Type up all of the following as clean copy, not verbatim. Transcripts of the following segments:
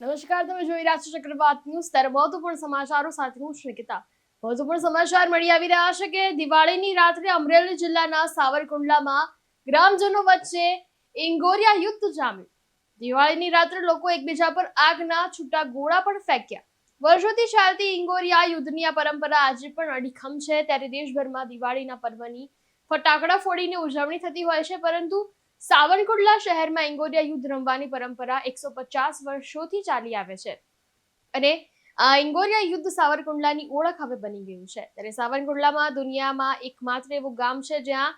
નમસ્કાર, તમે જોઈ રહ્યા છો ચક્રવાત ન્યૂઝ. ત્યારે મહત્વપૂર્ણ સમાચારો સાથે હું છું નિકિતા. મહત્વપૂર્ણ સમાચાર મળી આવી રહ્યા છે કે દિવાળીની રાત્રે અમરેલી જિલ્લાના સાવરકુંડલામાં ગ્રામજનો વચ્ચે ઇંગોરિયા યુદ્ધ જામ્યું. દિવાળીની રાત્રે લોકો એકબીજા પર આગના છૂટા ગોળા પણ ફેંક્યા. વર્ષોથી ચાલતી ઇંગોરિયા યુદ્ધની આ પરંપરા આજે પણ અડીખમ છે. ત્યારે દેશભરમાં દિવાળીના પર્વની ફટાકડા ફોડીને ઉજવણી થતી હોય છે, પરંતુ સાવરકુંડલા શહેરમાં ઇંગોરિયા યુદ્ધ રમવાની પરંપરા 150 વર્ષોથી ચાલી આવે છે અને આ ઇંગોરિયા યુદ્ધ સાવરકુંડલાની ઓળખ હવે બની ગયું છે. ત્યારે સાવરકુંડલામાં દુનિયામાં એકમાત્ર એવું ગામ છે જ્યાં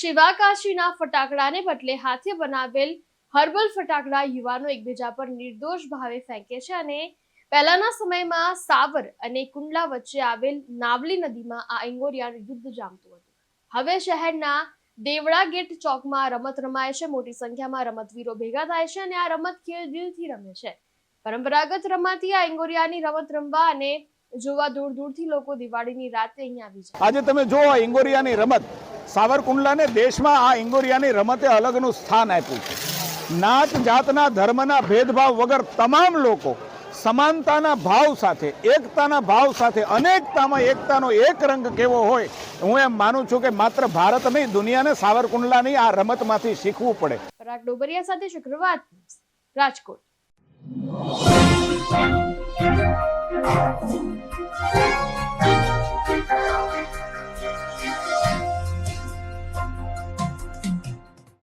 શિવાકાશીના ફટાકડાને બદલે હાથે બનાવેલ હર્બલ ફટાકડા યુવાનો એકબીજા પર નિર્દોષ ભાવે ફેંકે છે. અને પહેલાના સમયમાં સાવર અને કુંડલા વચ્ચે આવેલ નાવલી નદીમાં આ ઇંગોરિયા યુદ્ધ જામતું હતું. હવે શહેરના દેવડા ગેટ ચોકમાં રમત રમાય છે. મોટી સંખ્યામાં રમતવીરો ભેગા થાય છે અને આ રમત ખેલ દિલથી રમે છે. પરંપરાગત રમાતી આ ઇંગોરિયાની રમત રમવા અને જોવા દૂર દૂરથી લોકો દિવાળીની રાતે અહીં આવી જાય. આજે તમે જો ઇંગોરિયાની રમત સાવરકુંડલાને દેશમાં આ ઇંગોરિયાની રમતે અલગનું સ્થાન આપ્યું છે. નાત જાતના ધર્મના ભેદભાવ વગર તમામ લોકો સમાનતાના ભાવ સાથે, એકતાના ભાવ સાથે, અનેકતામાં એકતાનો એક રંગ કેવો હોય, હું એમ માનું છું કે માત્ર ભારત નહીં, દુનિયાને સાવરકુંડલાની આ રમતમાંથી શીખવું પડે. પરાગ ડોબરિયા સાથે ચક્રવાત, રાજકોટ.